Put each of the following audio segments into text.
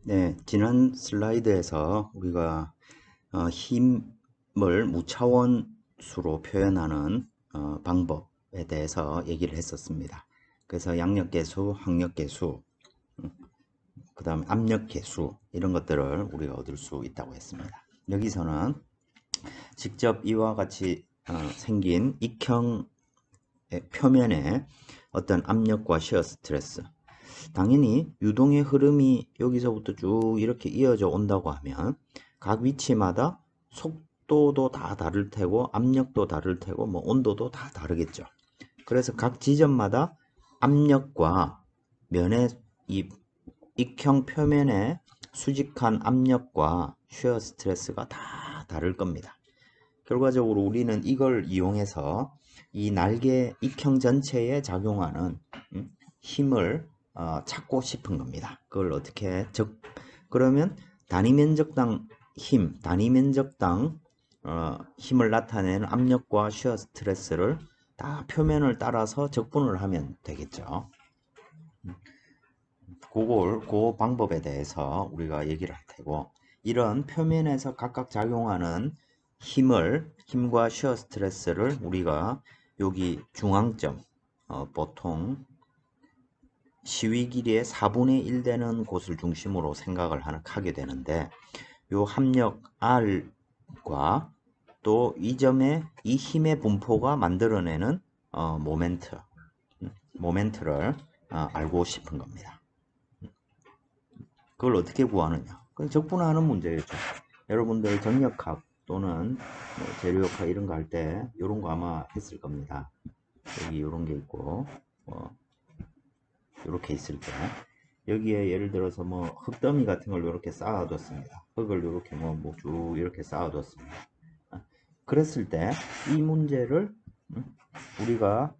네, 지난 슬라이드에서 우리가 힘을 무차원수로 표현하는 방법에 대해서 얘기를 했었습니다. 그래서 양력계수, 항력계수, 그 다음 압력계수 이런 것들을 우리가 얻을 수 있다고 했습니다. 여기서는 직접 이와 같이 생긴 익형 표면에 어떤 압력과 시어 스트레스, 당연히 유동의 흐름이 여기서부터 쭉 이렇게 이어져 온다고 하면 각 위치마다 속도도 다 다를 테고 압력도 다를 테고 뭐 온도도 다 다르겠죠. 그래서 각 지점마다 압력과 면의 이 익형 표면의 수직한 압력과 shear 스트레스가 다 다를 겁니다. 결과적으로 우리는 이걸 이용해서 이 날개 익형 전체에 작용하는 힘을 찾고 싶은 겁니다. 그걸 어떻게 그러면 단위 면적당 힘, 단위 면적당 힘을 나타내는 압력과 shear 스트레스를 다 표면을 따라서 적분을 하면 되겠죠. 그 방법에 대해서 우리가 얘기를 할 테고, 이런 표면에서 각각 작용하는 힘과 shear 스트레스를 우리가 여기 중앙점, 보통 시위 길이의 4분의 1 되는 곳을 중심으로 생각을 하게 되는데, 요 합력 R과 또 이 점에 이 힘의 분포가 만들어내는 모멘트를 알고 싶은 겁니다. 그걸 어떻게 구하느냐? 그건 적분하는 문제겠죠. 여러분들 정력학 또는 재료역학 이런 거 할 때 이런 거 아마 했을 겁니다. 여기 이런 게 있고 이렇게 있을 때 여기에 예를 들어서 뭐 흙더미 같은 걸 이렇게 쌓아뒀습니다. 흙을 이렇게 쭉 이렇게 쌓아뒀습니다. 그랬을 때 이 문제를 우리가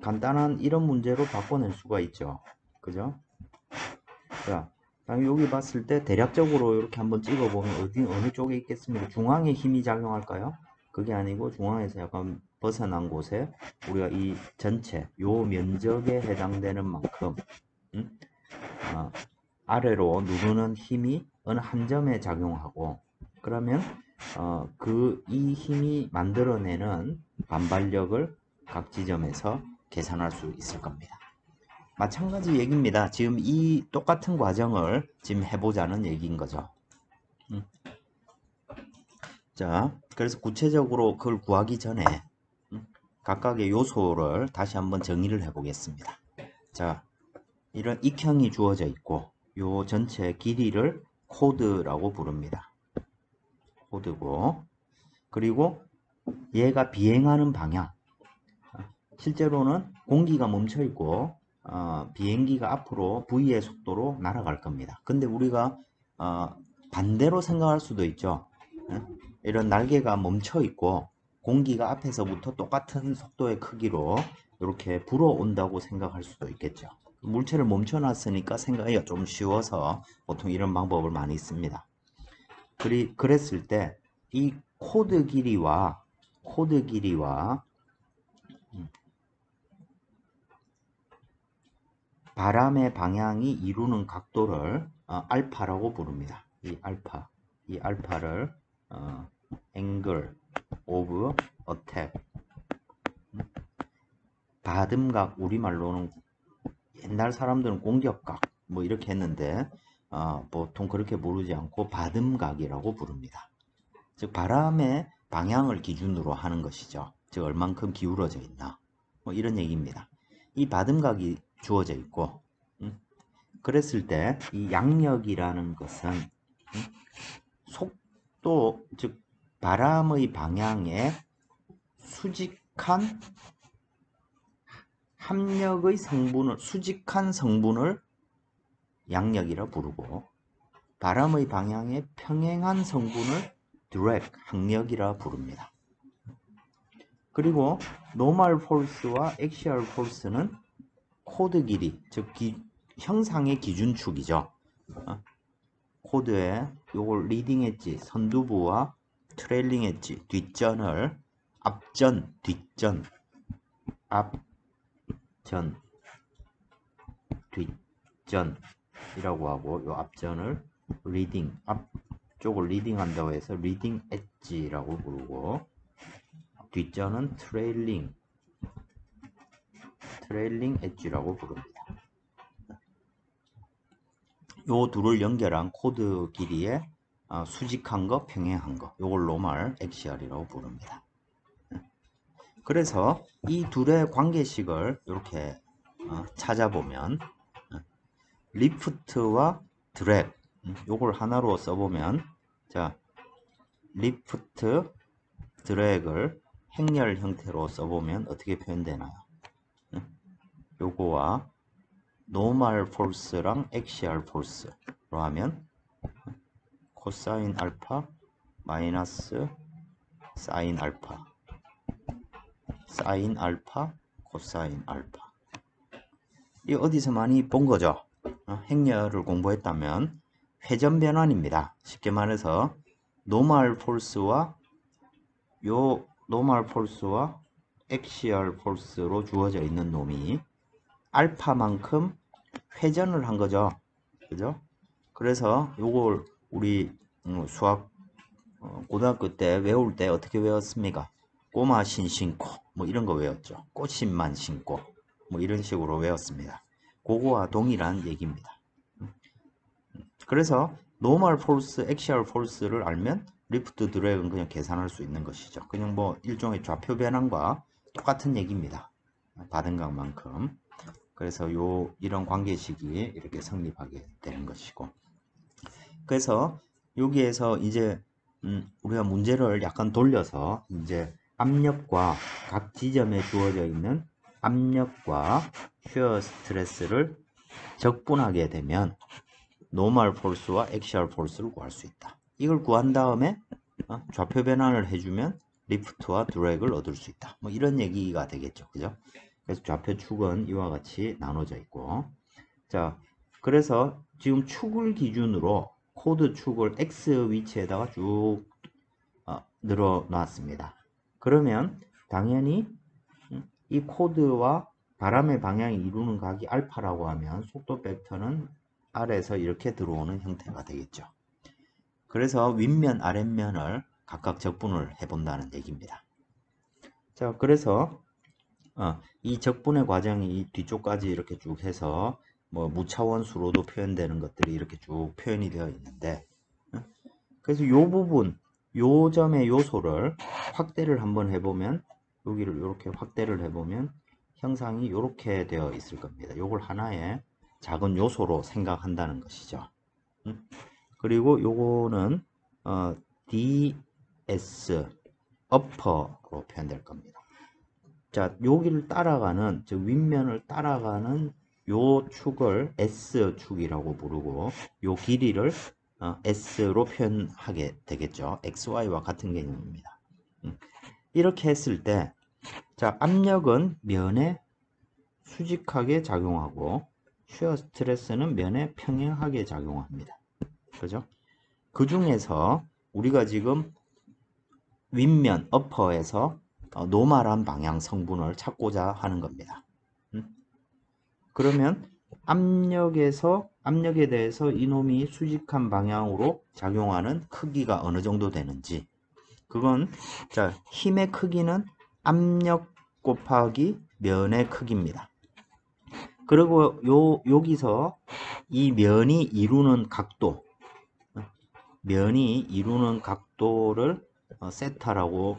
간단한 이런 문제로 바꿔낼 수가 있죠. 그죠? 자, 여기 봤을 때 대략적으로 이렇게 한번 찍어보면 어느 쪽에 있겠습니까? 중앙에 힘이 작용할까요? 그게 아니고 중앙에서 약간 벗어난 곳에 우리가 이 전체 요 면적에 해당되는 만큼 아래로 누르는 힘이 어느 한 점에 작용하고, 그러면 이 힘이 만들어내는 반발력을 각 지점에서 계산할 수 있을 겁니다. 마찬가지 얘기입니다. 지금 이 똑같은 과정을 지금 해보자는 얘기인 거죠. 자, 그래서 구체적으로 그걸 구하기 전에 각각의 요소를 다시 한번 정의를 해보겠습니다. 자, 이런 익형이 주어져 있고 요 전체 길이를 코드라고 부릅니다. 코드고, 그리고 얘가 비행하는 방향, 실제로는 공기가 멈춰 있고 비행기가 앞으로 V의 속도로 날아갈 겁니다. 근데 우리가 반대로 생각할 수도 있죠. 이런 날개가 멈춰 있고 공기가 앞에서부터 똑같은 속도의 크기로 이렇게 불어온다고 생각할 수도 있겠죠. 물체를 멈춰 놨으니까 생각하기가 좀 쉬워서 보통 이런 방법을 많이 씁니다. 그랬을 때 이 코드 길이와 바람의 방향이 이루는 각도를 알파라고 부릅니다. 이 알파를 angle of attack, 받음각, 우리말로는 옛날 사람들은 공격각 뭐 이렇게 했는데 보통 그렇게 부르지 않고 받음각이라고 부릅니다. 즉 바람의 방향을 기준으로 하는 것이죠. 즉 얼만큼 기울어져 있나 뭐 이런 얘기입니다. 이 받음각이 주어져 있고 그랬을 때 이 양력이라는 것은 속도, 즉 바람의 방향에 수직한 합력의 성분을, 수직한 성분을 양력이라 부르고, 바람의 방향에 평행한 성분을 드랙, 항력이라 부릅니다. 그리고 노멀 폴스와 엑시얼 폴스는 코드 길이, 즉 형상의 기준축이죠. 코드에 요걸 리딩 엣지, 선두부와 트레일링 엣지, 뒷전을 앞전, 뒷전, 앞전, 뒷전 이라고 하고, 요 앞전을 리딩, 앞쪽을 리딩한다고 해서 리딩 엣지라고 부르고, 뒷전은 트레일링 엣지라고 부릅니다. 요 둘을 연결한 코드 길이의 수직한 거, 평행한 거, 요걸 노멀 엑시얼이라고 부릅니다. 그래서 이 둘의 관계식을 이렇게 찾아보면 리프트와 드래그, 요걸 하나로 써보면, 자, 리프트 드래그를 행렬 형태로 써보면 어떻게 표현되나요? 요거와 노멀 폴스랑 엑시얼 폴스로 하면 코사인 알파 마이너스 사인 알파, 사인 알파 코사인 알파. 이 어디서 많이 본 거죠? 행렬을 공부했다면 회전 변환입니다. 쉽게 말해서 노멀 폴스와 요 노멀 폴스와 엑시얼 폴스로 주어져 있는 놈이 알파만큼 회전을 한 거죠. 그죠? 그래서 요걸 우리 수학 고등학교 때 외울 때 어떻게 외웠습니까? 꼬마 신 신고 뭐 이런 거 외웠죠. 꽃신만 신고 뭐 이런 식으로 외웠습니다. 그거와 동일한 얘기입니다. 그래서 노멀 폴스, 엑시얼 폴스를 알면 리프트 드래그는 그냥 계산할 수 있는 것이죠. 그냥 뭐 일종의 좌표 변환과 똑같은 얘기입니다. 받은 값만큼. 그래서 이런 관계식이 이렇게 성립하게 되는 것이고, 그래서 여기에서 이제 우리가 문제를 약간 돌려서 이제 압력과 각 지점에 주어져 있는 압력과 슈어 스트레스를 적분하게 되면 노멀 폴스와 엑시얼 폴스를 구할 수 있다. 이걸 구한 다음에 좌표 변환을 해주면 리프트와 드래그를 얻을 수 있다. 뭐 이런 얘기가 되겠죠. 그죠? 그래서 좌표 축은 이와 같이 나눠져 있고, 자, 그래서 지금 축을 기준으로 코드 축을 X 위치에다가 쭉 늘어놨습니다. 그러면 당연히 이 코드와 바람의 방향이 이루는 각이 알파라고 하면 속도 벡터는 R에서 이렇게 들어오는 형태가 되겠죠. 그래서 윗면, 아랫면을 각각 적분을 해본다는 얘기입니다. 자, 그래서 이 적분의 과정이 이 뒤쪽까지 이렇게 쭉 해서 뭐 무차원수로도 표현되는 것들이 이렇게 쭉 표현이 되어 있는데, 그래서 요 부분, 요 점의 요소를 확대를 한번 해보면, 여기를 이렇게 확대를 해보면 형상이 이렇게 되어 있을 겁니다. 요걸 하나의 작은 요소로 생각한다는 것이죠. 그리고 요거는 DS upper로 표현될 겁니다. 자, 여기를 따라가는, 즉 윗면을 따라가는 요 축을 S축이라고 부르고, 요 길이를 S로 표현하게 되겠죠. XY와 같은 개념입니다. 이렇게 했을 때, 자, 압력은 면에 수직하게 작용하고, 슈어 스트레스는 면에 평행하게 작용합니다. 그죠? 그 중에서 우리가 지금 윗면, 어퍼에서 노멀한 방향 성분을 찾고자 하는 겁니다. 그러면 압력에 대해서 이놈이 수직한 방향으로 작용하는 크기가 어느 정도 되는지, 그건, 자, 힘의 크기는 압력 곱하기 면의 크기입니다. 그리고 여기서 이 면이 이루는 각도를 세타라고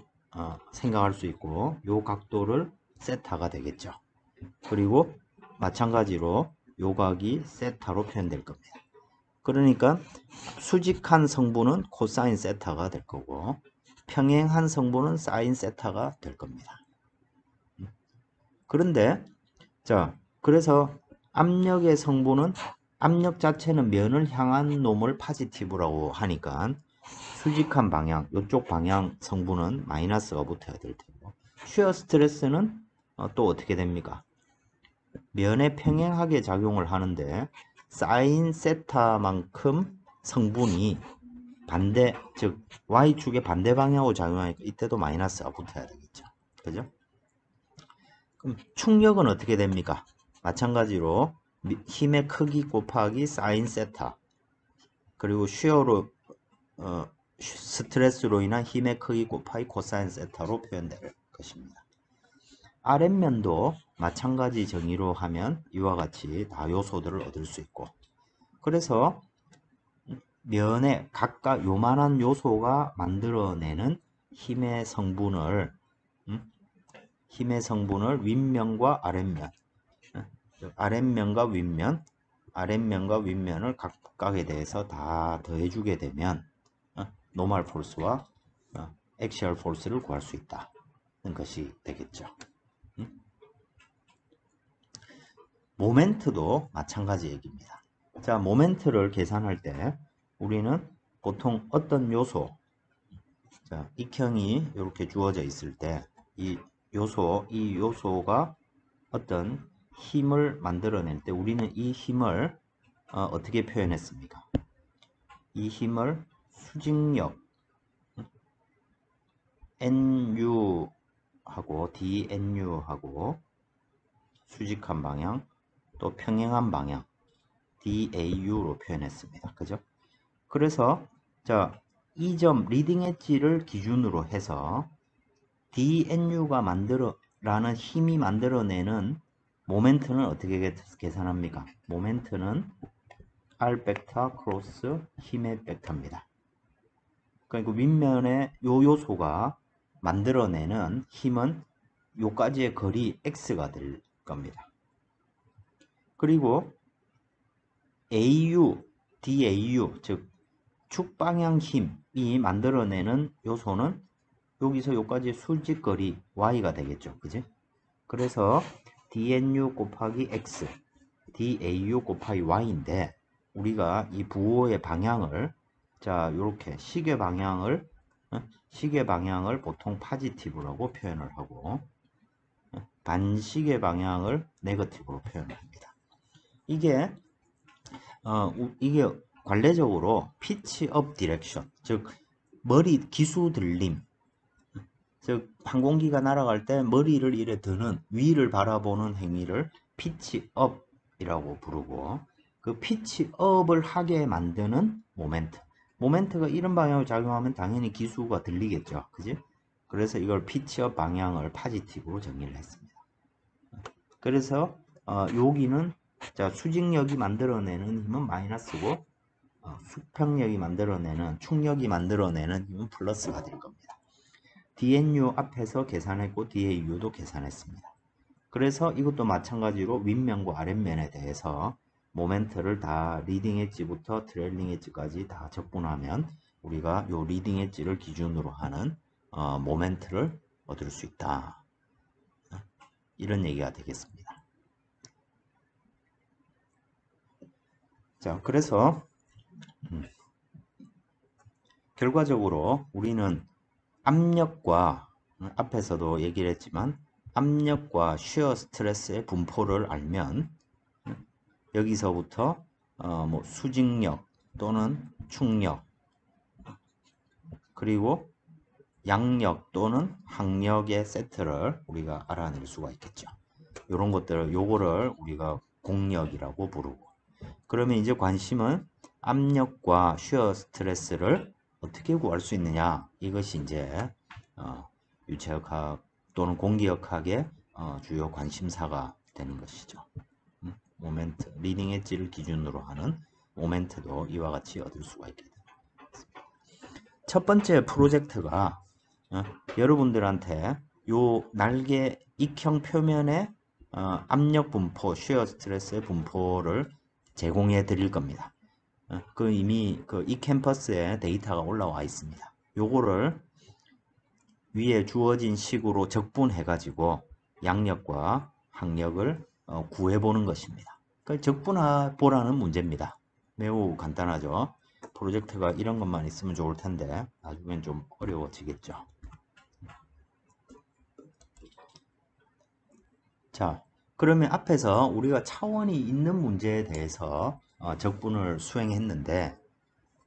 생각할 수 있고, 요 각도를 세타가 되겠죠. 그리고 마찬가지로 요 각이 세타로 표현될 겁니다. 그러니까 수직한 성분은 코사인 세타가 될 거고, 평행한 성분은 사인 세타가 될 겁니다. 그런데, 자, 그래서 압력의 성분은, 압력 자체는 면을 향한 놈을 파지티브라고 하니까 수직한 방향, 이쪽 방향 성분은 마이너스가 붙어야 될 테고, 슈어 스트레스는 또 어떻게 됩니까? 면에 평행하게 작용을 하는데 사인 세타만큼 성분이 반대, 즉 Y축의 반대 방향으로 작용하니까 이때도 마이너스가 붙어야 되겠죠. 그죠? 그럼 충력은 어떻게 됩니까? 마찬가지로 힘의 크기 곱하기 사인 세타, 그리고 쉬어로 스트레스로 인한 힘의 크기 곱하기 코사인 세타로 표현될 것입니다. 아랫면도 마찬가지 정의로 하면 이와 같이 다 요소들을 얻을 수 있고, 그래서 면에 각각 요만한 요소가 만들어내는 힘의 성분을 윗면과 아랫면, 아랫면과 윗면을 각각에 대해서 다 더해주게 되면 노멀 폴스와 액시얼 폴스를 구할 수 있다는 것이 되겠죠. 모멘트도 마찬가지 얘기입니다. 자, 모멘트를 계산할 때 우리는 보통 어떤 요소, 자, 익형이 이렇게 주어져 있을 때 이 요소가 어떤 힘을 만들어낼 때 우리는 이 힘을 어떻게 표현했습니까? 이 힘을 수직력 NU하고 DNU하고 수직한 방향 또 평행한 방향 DAU로 표현했습니다. 그죠? 그래서 자, 이 점 리딩 엣지를 기준으로 해서 DNU가 라는 힘이 만들어내는 모멘트는 어떻게 계산합니까? 모멘트는 R 벡터 크로스 힘의 벡터입니다. 그러니까 윗면의 요 요소가 만들어내는 힘은 요까지의 거리 X가 될 겁니다. 그리고 AU, DAU, 즉 축방향 힘이 만들어내는 요소는 여기서 여기까지 수직거리 Y가 되겠죠. 그지? 그래서 DNU 곱하기 X, DAU 곱하기 Y인데 우리가 이 부호의 방향을 자, 요렇게 시계 방향을 보통 파지티브라고 표현을 하고 반시계 방향을 네거티브로 표현을 합니다. 이게 관례적으로 피치 업 디렉션, 즉 머리 기수 들림, 즉 항공기가 날아갈 때 머리를 이래 드는 위를 바라보는 행위를 피치업이라고 부르고 그 피치업을 하게 만드는 모멘트가 이런 방향으로 작용하면 당연히 기수가 들리겠죠. 그지? 그래서 이걸 피치업 방향을 파지티브로 정의를 했습니다. 그래서 여기는 자, 수직력이 만들어내는 힘은 마이너스고 수평력이 만들어내는 축력이 만들어내는 힘은 플러스가 될 겁니다. DNU 앞에서 계산했고 DAU도 계산했습니다. 그래서 이것도 마찬가지로 윗면과 아랫면에 대해서 모멘트를 다 리딩 엣지부터 트레일링 엣지까지 다 적분하면 우리가 요 리딩 엣지를 기준으로 하는 모멘트를 얻을 수 있다. 이런 얘기가 되겠습니다. 자, 그래서 결과적으로 우리는 압력과 앞에서도 얘기를 했지만 압력과 쉬어 스트레스의 분포를 알면 여기서부터 뭐 수직력 또는 축력 그리고 양력 또는 항력의 세트를 우리가 알아낼 수가 있겠죠. 이런 것들을 요거를 우리가 공력이라고 부르고 그러면 이제 관심은 압력과 쉬어 스트레스를 어떻게 구할 수 있느냐 이것이 이제 유체역학 또는 공기역학의 주요 관심사가 되는 것이죠. 모멘트, 리딩 엣지를 기준으로 하는 모멘트도 이와 같이 얻을 수가 있게 됩니다. 첫 번째 프로젝트가 여러분들한테 요 날개 익형 표면의 압력 분포, 쉬어 스트레스의 분포를 제공해 드릴 겁니다. 그 이미 그 e캠퍼스에 데이터가 올라와 있습니다. 요거를 위에 주어진 식으로 적분해 가지고 양력과 항력을 구해 보는 것입니다. 그 적분해 보라는 문제입니다. 매우 간단하죠. 프로젝트가 이런 것만 있으면 좋을 텐데 나중엔 좀 어려워지겠죠. 자, 그러면 앞에서 우리가 차원이 있는 문제에 대해서 적분을 수행했는데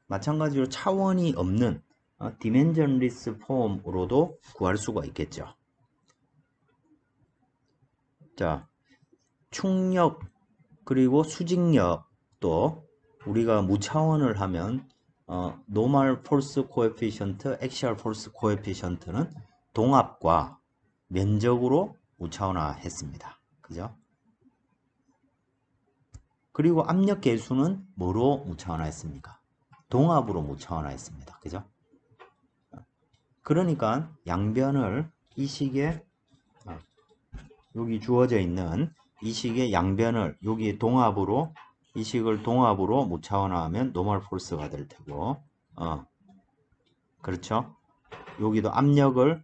마찬가지로 차원이 없는 디멘전리스 폼으로도 구할 수가 있겠죠. 자, 축력 그리고 수직력도 우리가 무차원을 하면 normal force coefficient, axial force coefficient는 동압과 면적으로 무차원화 했습니다. 그죠? 그리고 압력 계수는 뭐로 무차원화 했습니까? 동압으로 무차원화 했습니다. 그죠? 그러니까 양변을 이 식에 여기 주어져 있는 이 식의 양변을 여기 동압으로 이 식을 동압으로 무차원화하면 노멀 폴스가 될 테고 그렇죠? 여기도 압력을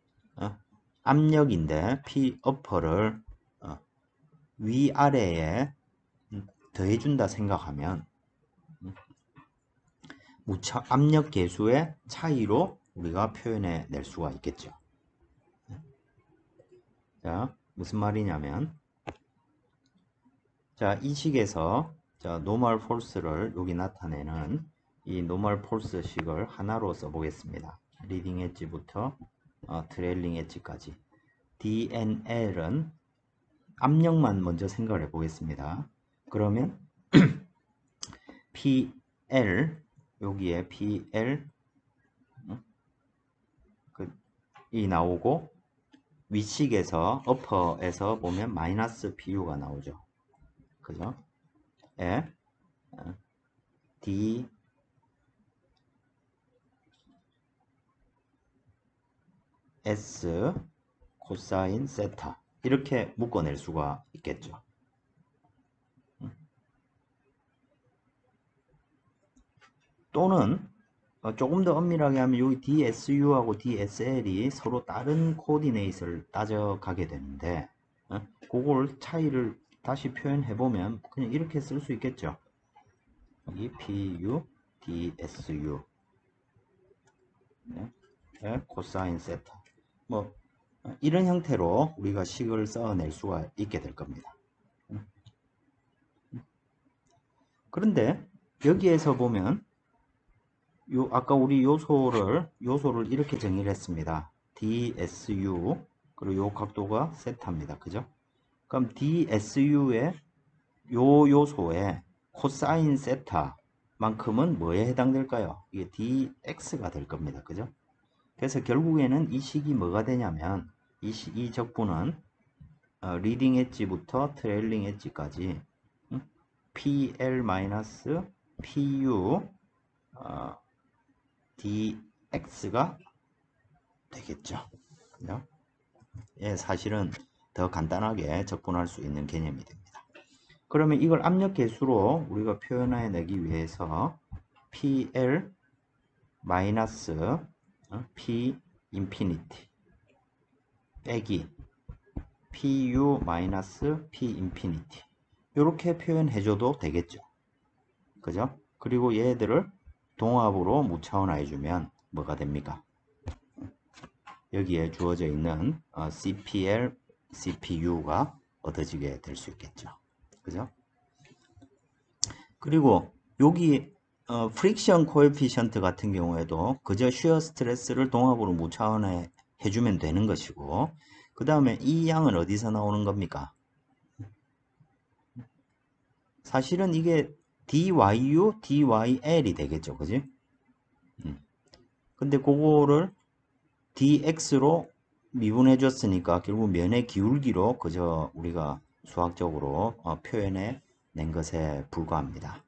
압력인데 P 어퍼를 위아래에 더해준다 생각하면 압력 계수의 차이로 우리가 표현해 낼 수가 있겠죠. 자, 무슨 말이냐면 자, 이 식에서 자, 노멀 폴스를 여기 나타내는 이 노멀 폴스 식을 하나로 써보겠습니다. 리딩 엣지부터 트레일링 엣지까지. DNL은 압력만 먼저 생각을 해보겠습니다. 그러면 PL 여기에 PL 이 나오고 윗식에서 어퍼에서 보면 마이너스 PU가 나오죠. 그죠? 에 D S 코사인 세타 이렇게 묶어낼 수가 있겠죠. 또는 조금 더 엄밀하게 하면 여기 DSU하고 DSL이 서로 다른 코디네이트를 따져가게 되는데 그걸 차이를 다시 표현해 보면 그냥 이렇게 쓸 수 있겠죠. 여기 PU, DSU 코사인 세타 뭐 이런 형태로 우리가 식을 써낼 수가 있게 될 겁니다. 그런데 여기에서 보면 아까 우리 요소를 이렇게 정의를 했습니다. DSU 그리고 요 각도가 세타입니다. 그죠? 그럼 DSU의 요 요소의 코사인 세타만큼은 뭐에 해당될까요? 이게 DX가 될 겁니다. 그죠? 그래서 결국에는 이 식이 뭐가 되냐면 이 적분은 리딩 엣지부터 트레일링 엣지까지 PL-PU DX가 되겠죠. 그죠? 예, 사실은 더 간단하게 적분할 수 있는 개념이 됩니다. 그러면 이걸 압력 계수로 우리가 표현해 내기 위해서 PL 마이너스 P 인피니티 빼기 PU 마이너스 P 인피니티 이렇게 표현해줘도 되겠죠. 그죠? 그리고 얘들을 동압으로 무차원화 해주면 뭐가 됩니까? 여기에 주어져 있는 CPL, CPU가 얻어지게 될 수 있겠죠. 그죠? 그리고 여기 프릭션 코에피션트 같은 경우에도 그저 쉬어 스트레스를 동압으로 무차원화 해주면 되는 것이고 그 다음에 이 양은 어디서 나오는 겁니까? 사실은 이게 DYU, DYL이 되겠죠. 그지? 근데 그거를 DX로 미분해 줬으니까 결국 면의 기울기로 그저 우리가 수학적으로 표현해 낸 것에 불과합니다.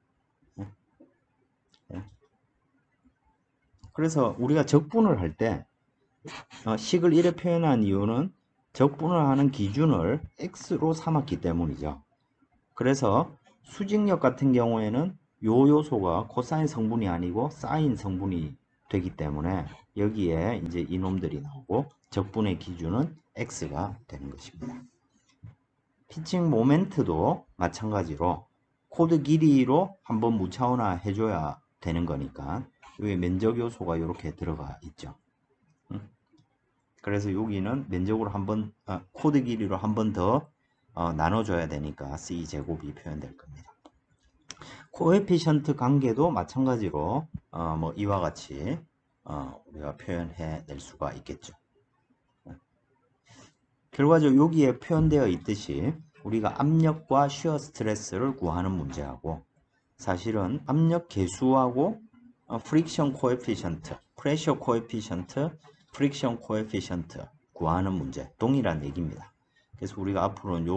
그래서 우리가 적분을 할 때 식을 이렇게 표현한 이유는 적분을 하는 기준을 X로 삼았기 때문이죠. 그래서 수직력 같은 경우에는 요 요소가 코사인 성분이 아니고 사인 성분이 되기 때문에 여기에 이제 이놈들이 나오고 적분의 기준은 X가 되는 것입니다. 피칭 모멘트도 마찬가지로 코드 길이로 한번 무차원화 해줘야 되는 거니까 여기 면적 요소가 이렇게 들어가 있죠. 그래서 여기는 면적으로 한번 코드 길이로 한 번 더 나눠줘야 되니까 C 제곱이 표현될 겁니다. 코에피션트 관계도 마찬가지로 뭐 이와 같이 우리가 표현해 낼 수가 있겠죠. 결과적으로 여기에 표현되어 있듯이 우리가 압력과 쉬어 스트레스를 구하는 문제하고, 사실은 압력 계수하고 프릭션 코에피션트, 프레셔 코에피션트, 프릭션 코에피션트 구하는 문제 동일한 얘기입니다. 그래서 우리가 앞으로는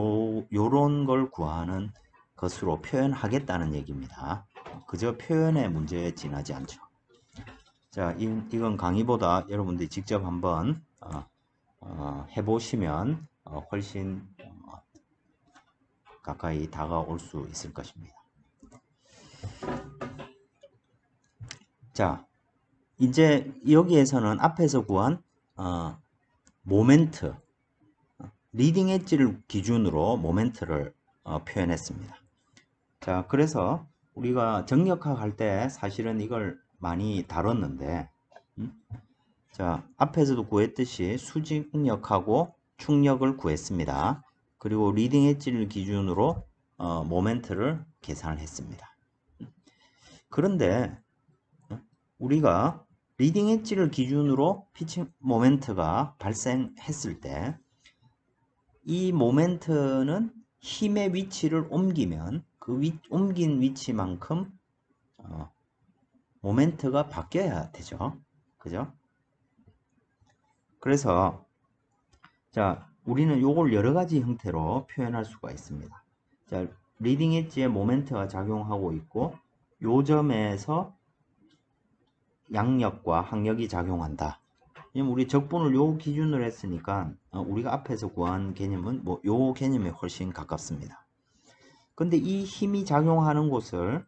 요런 걸 구하는 것으로 표현하겠다는 얘기입니다. 그저 표현의 문제에 지나지 않죠. 자, 이건 강의보다 여러분들이 직접 한번 해보시면 훨씬 가까이 다가올 수 있을 것입니다. 자, 이제 여기에서는 앞에서 구한 모멘트, 리딩 엣지를 기준으로 모멘트를 표현했습니다. 자, 그래서 우리가 정력학 할 때 사실은 이걸 많이 다뤘는데, 자, 앞에서도 구했듯이 수직력하고 축력을 구했습니다. 그리고 리딩 엣지를 기준으로 모멘트를 계산을 했습니다. 그런데 우리가 리딩 엣지를 기준으로 피칭 모멘트가 발생했을 때 이 모멘트는 힘의 위치를 옮기면 그 옮긴 위치만큼 모멘트가 바뀌어야 되죠. 그죠? 그래서 자, 우리는 요걸 여러 가지 형태로 표현할 수가 있습니다. 자, 리딩 엣지에 모멘트가 작용하고 있고 요 점에서 양력과 항력이 작용한다. 왜냐면 우리 적분을 요 기준으로 했으니까 우리가 앞에서 구한 개념은 뭐 요 개념에 훨씬 가깝습니다. 근데 이 힘이 작용하는 곳을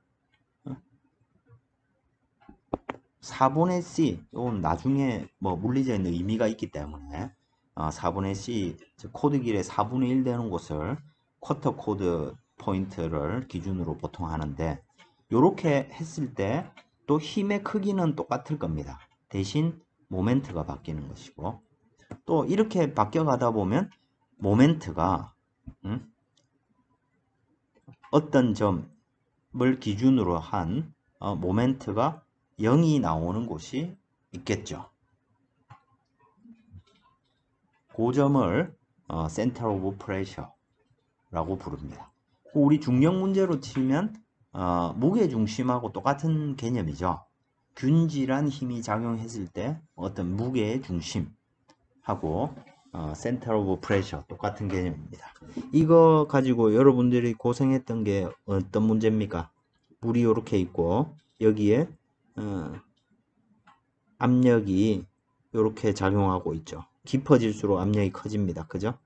4분의 C, 이건 나중에 뭐 물리적인 의미가 있기 때문에 4분의 C, 즉 코드 길의 4분의 1 되는 곳을 쿼터 코드 포인트를 기준으로 보통 하는데 이렇게 했을 때 또 힘의 크기는 똑같을 겁니다. 대신 모멘트가 바뀌는 것이고 또 이렇게 바뀌어 가다 보면 모멘트가 어떤 점을 기준으로 한 모멘트가 0이 나오는 곳이 있겠죠. 그 점을 Center of Pressure라고 부릅니다. 우리 중력 문제로 치면 무게중심하고 똑같은 개념이죠. 균질한 힘이 작용했을 때 어떤 무게의 중심하고 Center of Pressure 똑같은 개념입니다. 이거 가지고 여러분들이 고생했던 게 어떤 문제입니까? 물이 이렇게 있고 여기에 압력이 이렇게 작용하고 있죠. 깊어질수록 압력이 커집니다. 그죠?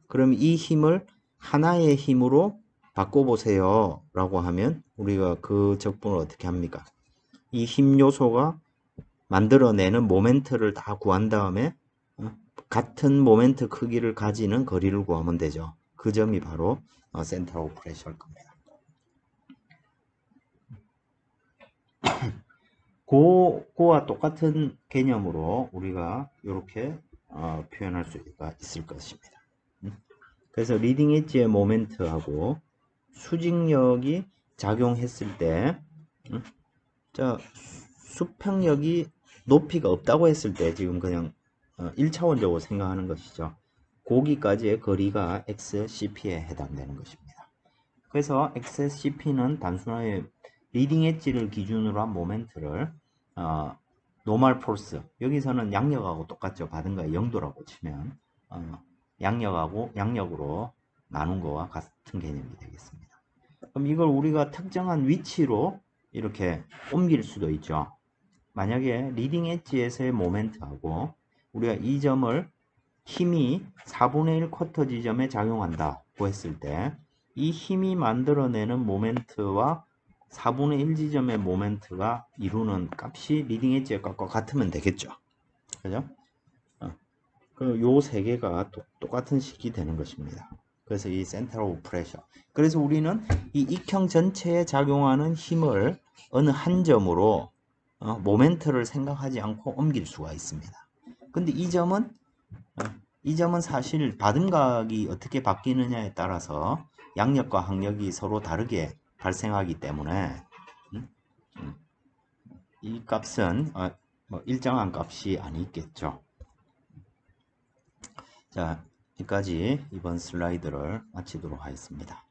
그럼 이 힘을 하나의 힘으로 바꿔보세요 라고 하면 우리가 그 적분을 어떻게 합니까? 이 힘 요소가 만들어내는 모멘트를 다 구한 다음에 같은 모멘트 크기를 가지는 거리를 구하면 되죠. 그 점이 바로 센터 오브 프레셔일 겁니다. 그거와 똑같은 개념으로 우리가 이렇게 표현할 수가 있을 것입니다. 그래서 리딩 엣지의 모멘트하고 수직력이 작용했을 때 자, 수평력이 높이가 없다고 했을 때 지금 그냥 1차원적으로 생각하는 것이죠. 거기까지의 거리가 XCP에 해당되는 것입니다. 그래서 XCP는 단순하게 리딩 엣지를 기준으로 한 모멘트를 노멀 포스, 여기서는 양력하고 똑같죠. 받은 거에 0도라고 치면 양력으로 나눈 거와 같은 개념이 되겠습니다. 그럼 이걸 우리가 특정한 위치로 이렇게 옮길 수도 있죠. 만약에 리딩 엣지에서의 모멘트하고 우리가 이 점을 힘이 4분의 1 쿼터 지점에 작용한다고 했을 때 이 힘이 만들어내는 모멘트와 4분의 1 지점의 모멘트가 이루는 값이 리딩 엣지의 값과 같으면 되겠죠. 그죠? 그럼 요 세 개가 똑같은 식이 되는 것입니다. 그래서 이 센터 오브 프레셔. 그래서 우리는 이 익형 전체에 작용하는 힘을 어느 한 점으로 모멘트를 생각하지 않고 옮길 수가 있습니다. 근데 이 점은 사실 받은 각이 어떻게 바뀌느냐에 따라서 양력과 항력이 서로 다르게 발생하기 때문에 이 값은 뭐 일정한 값이 아니겠죠. 자, 여기까지 이번 슬라이드를 마치도록 하겠습니다.